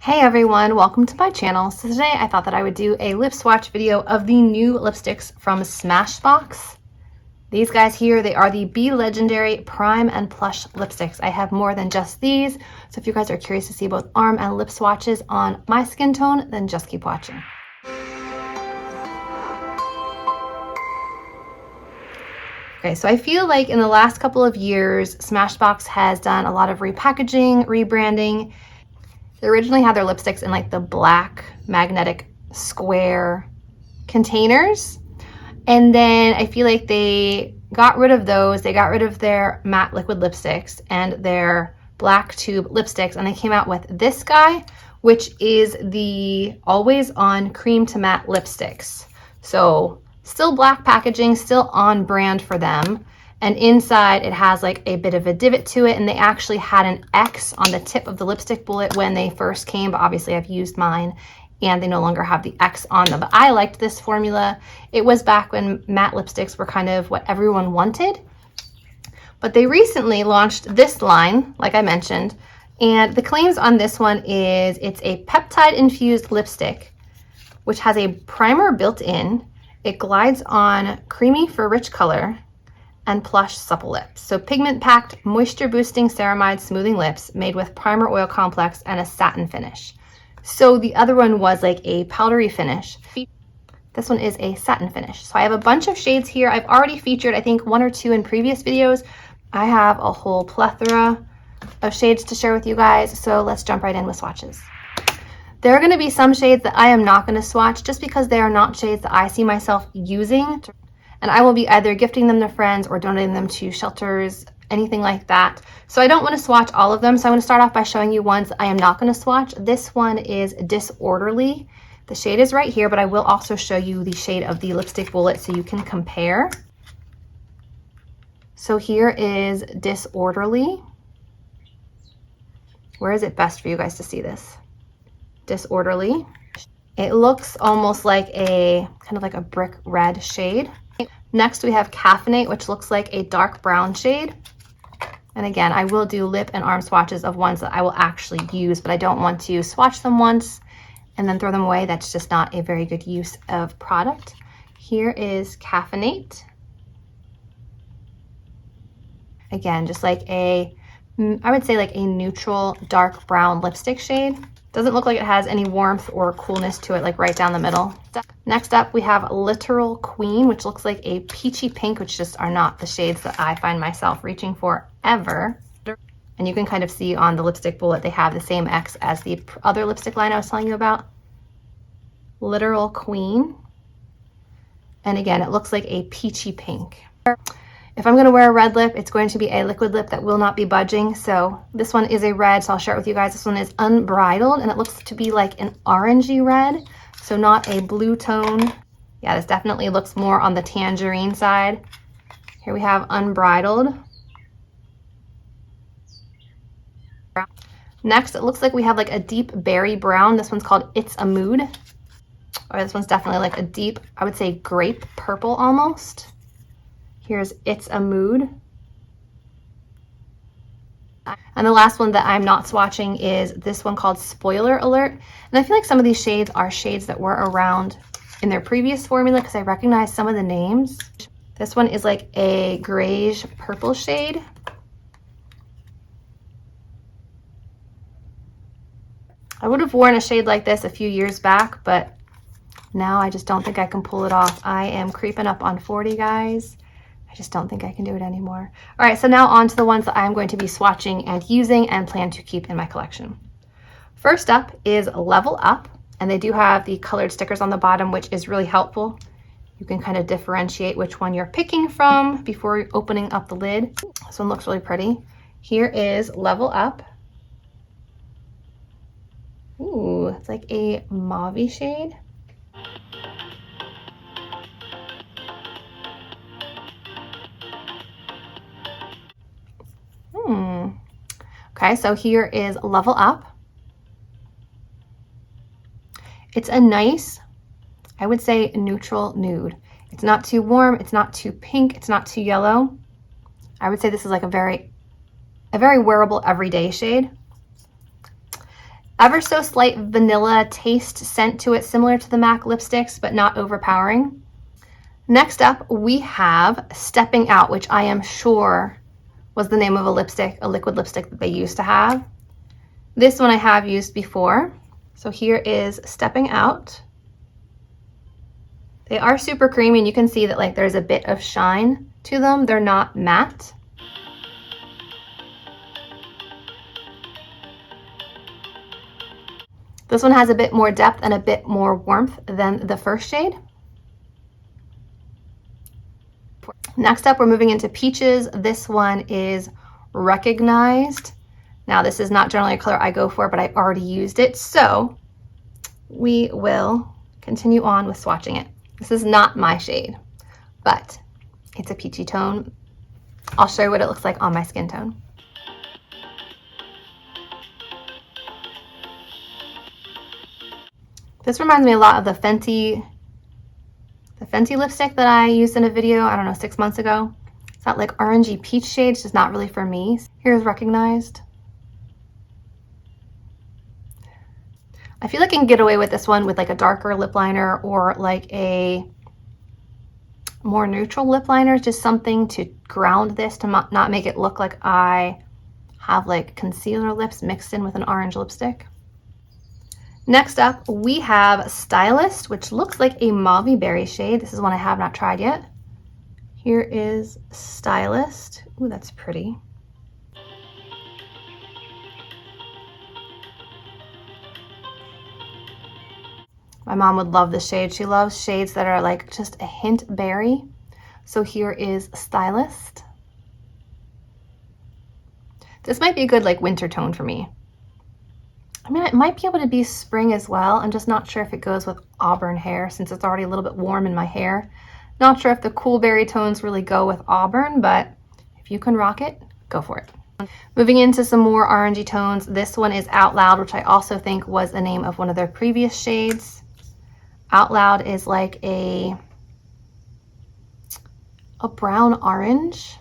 Hey everyone, welcome to my channel. So today I thought that I would do a lip swatch video of the new lipsticks from Smashbox. These guys here, they are the Be Legendary Prime and Plush lipsticks. I have more than just these, so if you guys are curious to see both arm and lip swatches on my skin tone, then just keep watching. Okay, so I feel like in the last couple of years, Smashbox has done a lot of repackaging, rebranding. They originally had their lipsticks in like the black magnetic square containers. And then I feel like they got rid of those. They got rid of their matte liquid lipsticks and their black tube lipsticks. And they came out with this guy, which is the Always On Cream to Matte lipsticks. So still black packaging, still on brand for them. And inside it has like a bit of a divot to it, and they actually had an X on the tip of the lipstick bullet when they first came, but obviously I've used mine and they no longer have the X on them. But I liked this formula. It was back when matte lipsticks were kind of what everyone wanted. But they recently launched this line, like I mentioned, and the claims on this one is it's a peptide infused lipstick, which has a primer built in. It glides on creamy for rich color and plush supple lips. So pigment packed, moisture boosting ceramide smoothing lips made with primer oil complex and a satin finish. So the other one was like a powdery finish. This one is a satin finish. So I have a bunch of shades here. I've already featured, I think, 1 or 2 in previous videos. I have a whole plethora of shades to share with you guys. So let's jump right in with swatches. There are gonna be some shades that I am not gonna swatch just because they are not shades that I see myself using. And I will be either gifting them to friends or donating them to shelters, anything like that. So I don't want to swatch all of them. So I'm going to start off by showing you ones I am not going to swatch. This one is Disorderly. The shade is right here, but I will also show you the shade of the lipstick bullet so you can compare. So here is Disorderly. Where is it best for you guys to see this? Disorderly. It looks almost like a kind of like a brick red shade. Next we have Caffeinate, which looks like a dark brown shade. And again, I will do lip and arm swatches of ones that I will actually use, but I don't want to swatch them once and then throw them away. That's just not a very good use of product. Here is Caffeinate. Again, just like a, I would say like a neutral dark brown lipstick shade. Doesn't look like it has any warmth or coolness to it, like right down the middle. Next up, we have Literal Queen, which looks like a peachy pink, which just are not the shades that I find myself reaching for ever. And you can kind of see on the lipstick bullet, they have the same X as the other lipstick line I was telling you about. Literal Queen. And again, it looks like a peachy pink. If I'm going to wear a red lip, it's going to be a liquid lip that will not be budging. So this one is a red, so I'll share it with you guys. This one is Unbridled, and it looks to be like an orangey red, so not a blue tone. Yeah, this definitely looks more on the tangerine side. Here we have Unbridled. Next, it looks like we have like a deep berry brown. This one's called It's a Mood. Or this one's definitely like a deep, I would say grape purple almost. Here's It's a Mood. And the last one that I'm not swatching is this one called Spoiler Alert. And I feel like some of these shades are shades that were around in their previous formula because I recognize some of the names. This one is like a grayish purple shade. I would have worn a shade like this a few years back, but now I just don't think I can pull it off. I am creeping up on 40, guys. I just don't think I can do it anymore. All right, so now on to the ones that I'm going to be swatching and using and plan to keep in my collection. First up is Level Up, and they do have the colored stickers on the bottom, which is really helpful. You can kind of differentiate which one you're picking from before opening up the lid. This one looks really pretty. Here is Level Up. Ooh, it's like a mauve shade. Okay, so here is Level Up. It's a nice, I would say, neutral nude. It's not too warm, it's not too pink, it's not too yellow. I would say this is like a very wearable everyday shade. Ever so slight vanilla taste scent to it, similar to the MAC lipsticks, but not overpowering. Next up, we have Stepping Out, which I am sure was the name of a lipstick, a liquid lipstick that they used to have. This one I have used before. So here is Stepping Out. They are super creamy, and you can see that like there's a bit of shine to them. They're not matte. This one has a bit more depth and a bit more warmth than the first shade. Next up, we're moving into Peaches. This one is Recognized. Now, this is not generally a color I go for, but I already used it, so we will continue on with swatching it. This is not my shade, but it's a peachy tone. I'll show you what it looks like on my skin tone. This reminds me a lot of the Fenty lipstick that I used in a video, I don't know, 6 months ago. It's that like orangey peach shade, it's just not really for me. Here's Recognized. I feel like I can get away with this one with like a darker lip liner or like a more neutral lip liner, just something to ground this, to not make it look like I have like concealer lips mixed in with an orange lipstick. Next up, we have Stylist, which looks like a mauvey berry shade. This is one I have not tried yet. Here is Stylist. Ooh, that's pretty. My mom would love this shade. She loves shades that are like just a hint berry. So here is Stylist. This might be a good like winter tone for me. I mean, it might be able to be spring as well. I'm just not sure if it goes with auburn hair since it's already a little bit warm in my hair. Not sure if the cool berry tones really go with auburn, but if you can rock it, go for it. Moving into some more orangey tones, this one is Out Loud, which I also think was the name of one of their previous shades. Out Loud is like a brown orange.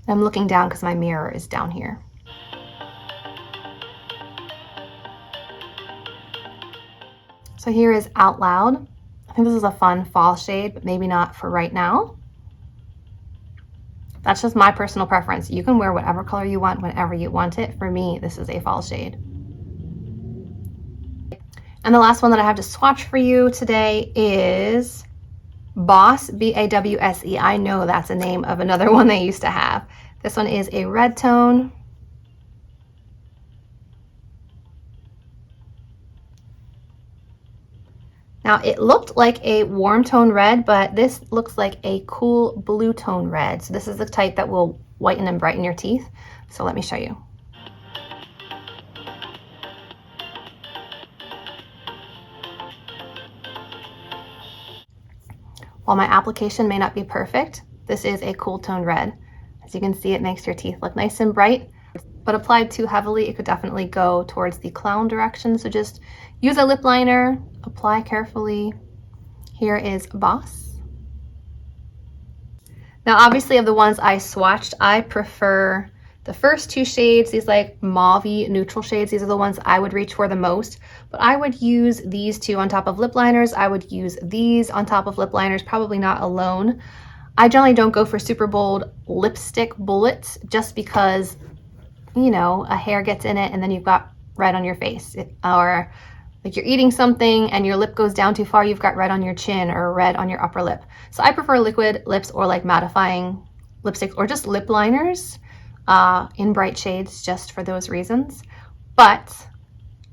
I'm looking down because my mirror is down here. So here is Out Loud. I think this is a fun fall shade, but maybe not for right now. That's just my personal preference. You can wear whatever color you want whenever you want it. For me, this is a fall shade. And the last one that I have to swatch for you today is Boss, B-A-W-S-E. I know that's a name of another one they used to have. This one is a red tone. Now it looked like a warm tone red, but this looks like a cool blue tone red. So this is the type that will whiten and brighten your teeth. So let me show you. While my application may not be perfect, this is a cool tone red. As you can see, it makes your teeth look nice and bright, but applied too heavily, it could definitely go towards the clown direction. So just use a lip liner, apply carefully. Here is Boss. Now, obviously of the ones I swatched, I prefer the first two shades, these like mauvey neutral shades. These are the ones I would reach for the most, but I would use these two on top of lip liners. I would use these on top of lip liners, probably not alone. I generally don't go for super bold lipstick bullets just because, you know, a hair gets in it and then you've got red on your face, or like you're eating something and your lip goes down too far, you've got red on your chin or red on your upper lip. So I prefer liquid lips or like mattifying lipsticks or just lip liners in bright shades just for those reasons. But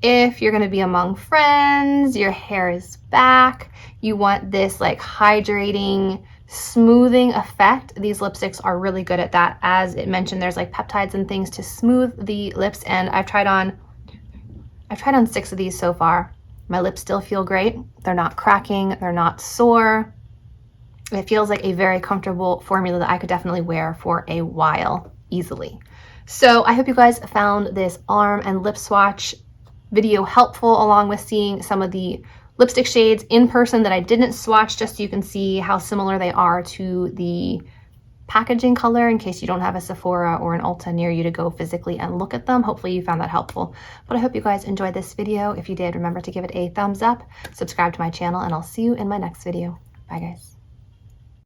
if you're going to be among friends, your hair is back, you want this like hydrating, smoothing effect, these lipsticks are really good at that. As it mentioned, there's like peptides and things to smooth the lips, and I've tried on 6 of these so far. My lips still feel great. They're not cracking, they're not sore. It feels like a very comfortable formula that I could definitely wear for a while easily. So I hope you guys found this arm and lip swatch video helpful, along with seeing some of the lipstick shades in person that I didn't swatch, just so you can see how similar they are to the packaging color in case you don't have a Sephora or an Ulta near you to go physically and look at them. Hopefully you found that helpful. But I hope you guys enjoyed this video. If you did, remember to give it a thumbs up, subscribe to my channel, and I'll see you in my next video. Bye guys.